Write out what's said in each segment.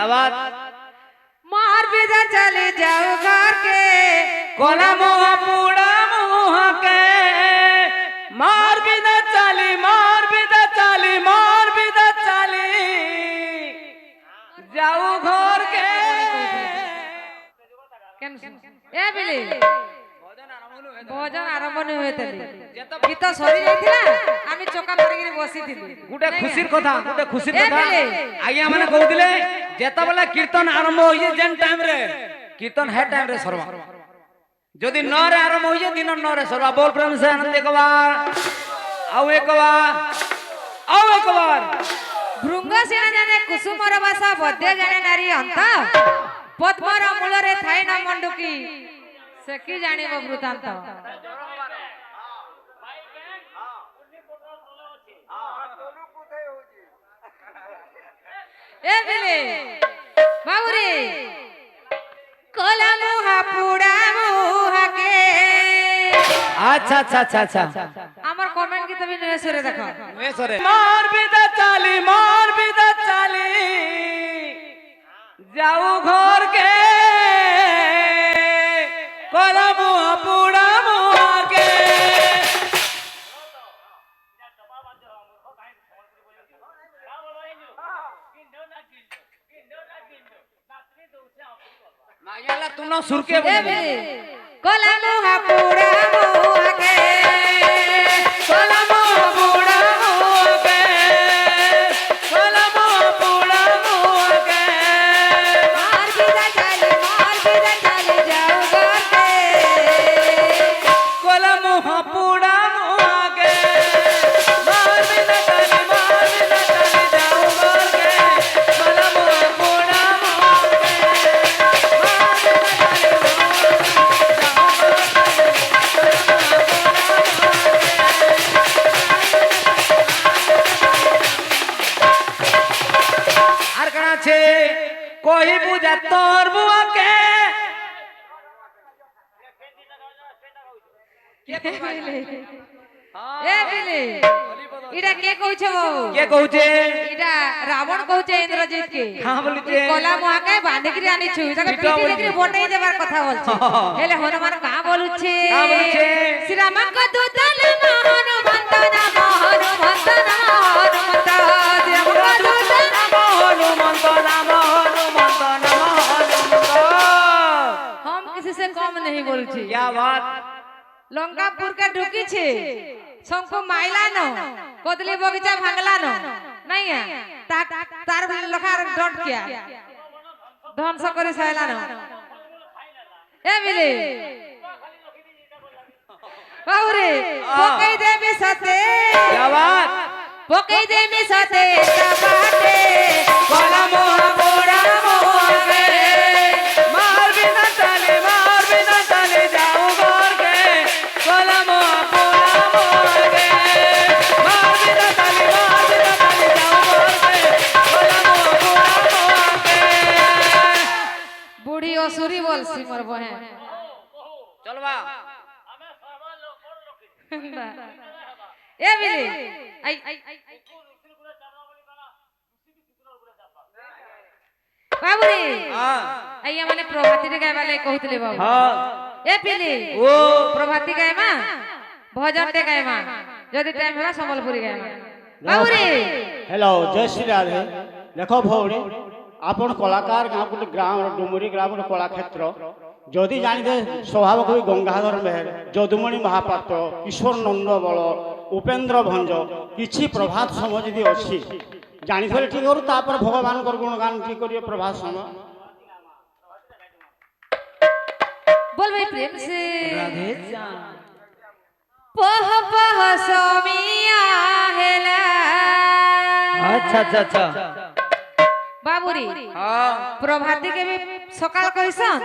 क्या बात मार बिदा चले जाओ घर के कोला मुहा पूड़ा मुहा के मार बिदा चाली मार बिदा चाली मार बिदा चाली जाऊ घर के ए बिली भोजन आरंभ नहीं हुए तली गीत सरी जाइथिला आमी चोका मारिगिरी बसिथिली गुटे खुशीर कथा आज्ञा माने कहउतिले जेता बेला कीर्तन आरंभ होई जेन टाइम रे कीर्तन है टाइम रे सरवा जदि 9 रे आरंभ होई दिन 9 रे सरवा बोल प्रेम से आनंद एक बार आओ एक बार भृंग सेना जाने कुसुमर भाषा बद्य जाने नारी अंत पद्मर मूल रे थाई न मंडुकी से की जानिबो वृतांत ए बिले बाबूरे कोला मुहा पुड़ा मुहा के अच्छा अच्छा अच्छा अच्छा আমার কমেন্ট কি তুমি নেসরে দেখো नेसरे मार बिदा चाली जाऊ घर के कोला मुहा पूड़ा मुहा के मायाला तू ना सुर के बोल कोला मुहा पुड़ा मुहा के कोला मुहा पूड़ा मुहा के कोला मुहा पूड़ा मुहा के मार बिदा चले जाओ घर के कोला मुहा पूड़ा मुहा के मार बिना चाली जाऊ घर के कोला मुहा पूड़ा मुहा के আর কানা আছে কহি বুঝা তোর বুয়া কে ए बिले इडा के कहछो কে কହୁছে इडा रावण कहछे इंद्रजीत के हां বলিছে कोला मुहा के बांधिकरी आनी छु তাকে পিটি দেখি বটাই দেবার কথা বলছে হেলে হনুমান কা বলুছে শ্রী রাম কা দূতল মোহন বন্দনা হনুমন্ত हम किसी से कम नहीं बोलছি क्या बात लंकापुर के ढुकी छे शंको माइला न कोदली बगीचा भांगला न नहीं है तार लखार डट किया ध्वंस करे सैला न ए बिले बाहुरे पोकई देवी सते क्या बात पोकई देवी सते तबाटे कोला मोहा पूड़ा मुहा के मार बिना चाले जाऊ घर के कोला मोहा पूड़ा मुहा के मार बिना चाले जाऊ घर के कोला मोहा पूड़ा मुहा के बूढ़ी असुरी बोल सिमर बहे चलवा ए बिले आई बाबूरे हां आइया माने प्रभाती रे गाय वाले कहतले बाबू हां ए पिले ओ प्रभाती गाय मा भजन टे गाय मा जदी टाइम हेबा संबलपुरी गाय मा बाबूरे हेलो जय श्री राधे देखो भौणी आपण कलाकार गाँव गोटे ग्राम डुमुरी ग्राम कला क्षेत्र जदि जानते स्वभाव कवि गंगाधर मेहर যদুমণি महापात्र ईश्वर नंद बल उपेन्द्र भंज किछि प्रभात समय यदि अच्छी जानी ठीक करूँ तापर भगवान गुणगान ठीक करिए प्रभात समय बोल भाई प्रेम से राधे श्याम पह पह समिया हेला अच्छा अच्छा अच्छा बाबूरी हां प्रभाती के भी सकाल कइसन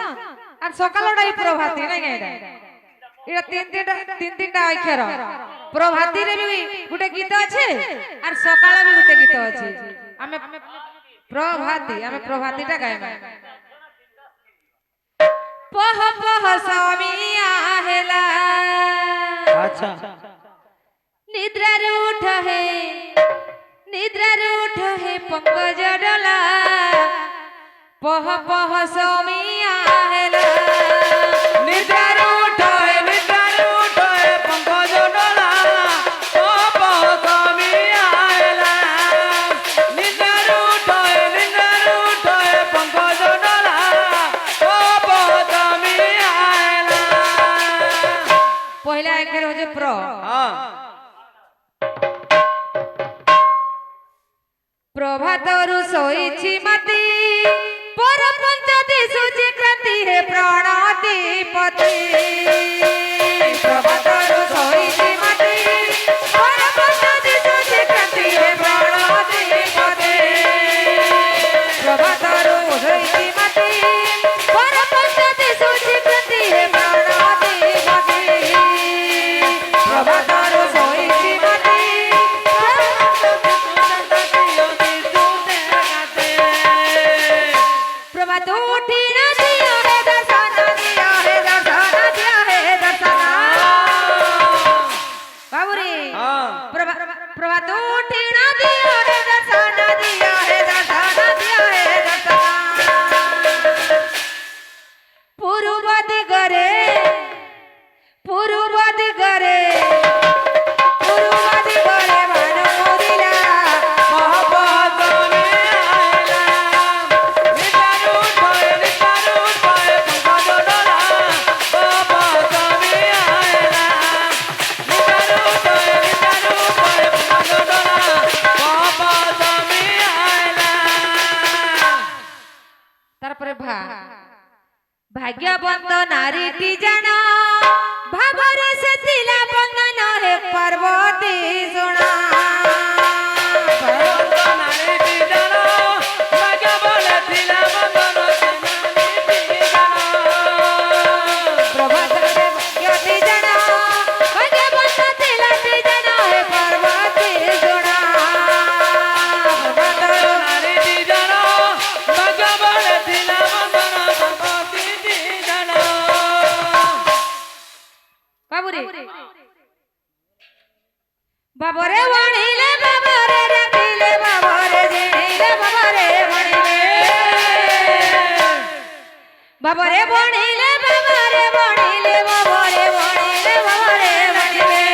আর সকালটাই প্রভাতী নাই গাইডা এটা তিনটা অক্ষর প্রভাতী রে বি গুটে গীত আছে আর সকাল বি গুটে গীত আছে আমি প্রভাতীটা গাইবা পহ পহ সমিয়া হেলা अच्छा निद्रारे उठ है पंकज डोला पह पह सोमिया हेला निद्रार उठाए पंकज डोला ओ पहमी आयला निद्रार उठाए पंकज डोला ओ पहमी आयला पहिला अक्षर होचे प्र हाँ प्रभातरु सोईछि मति पर पंचति सूचि क्रांति हे प्राणाधिपति प्रभातरु सोईछि मति पर पंचति सूचि क्रांति हे प्राणाधिपति प्रभातरु सोईछि मति पर पंचति सूचि क्रांति हे प्राणाधिपति प्रभातरु सोईछि मति प्रभात उठी न दिया है दर्शन दिया है दर्शन बाबूरी हाँ प्रभात उठी न दिया है दर्शन दिया है दर्शन पूर्व दिगरे भानु मोदिला तारपरे भाग्यवंत नारीटी जान भावरे से तिला बंधन हे पार्वती सुना बाबरे वणिले बाबरे रखिले बाबरे जिले बाबरे वणिले बाबरे वणिले बाबरे वणिले बाबरे वणिले बाबरे वणिले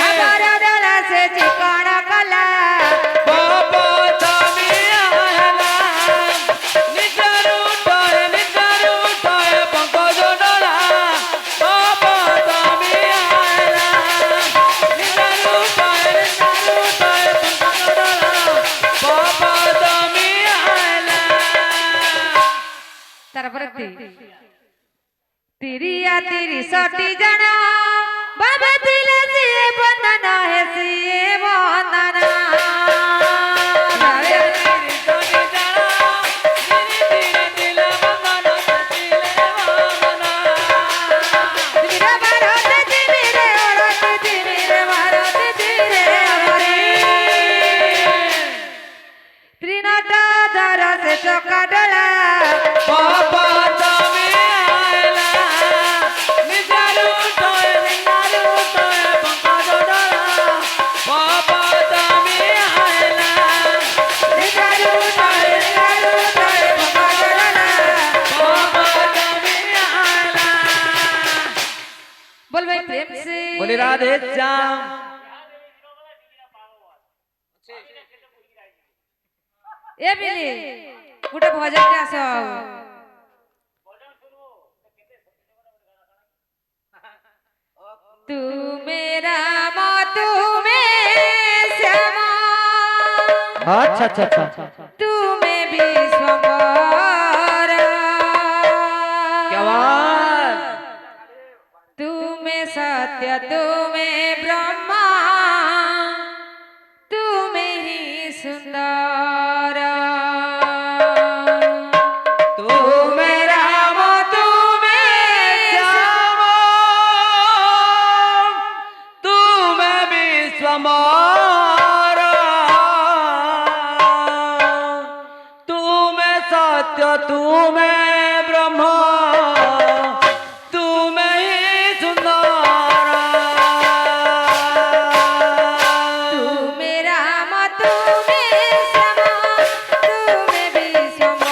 बाबरे डला से चिकन कला तिरिया तिरी सटी जन बाबा दिले सिए बंधन है सिए बंधन त्रिनटा दर से चौका डला बोल भाई प्रेम से बोले राधे श्याम ए बिली गुटे भजन टा सब तू मेरा तू में श्यामा अच्छा अच्छा अच्छा तू में विश्वंभर क्या बात तू में सत्य तू में ब्रह्मा तू में ही सुंदर तू मेरा तू में श्याम तू में विश्वम्भर तू में सत्य तू में ब्रह्म तू में ही सुंदर तू मेरा तू में श्यामा तू में विश्वंभर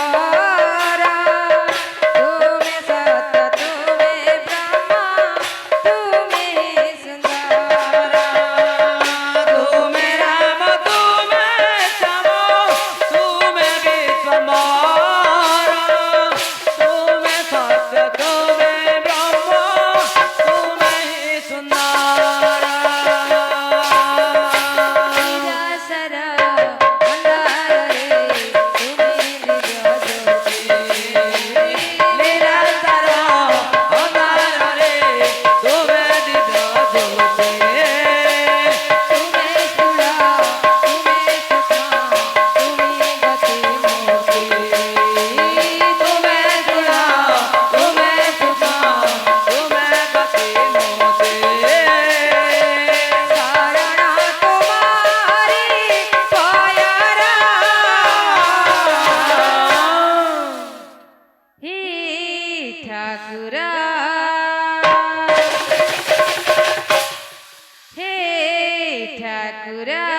ଠାକୁର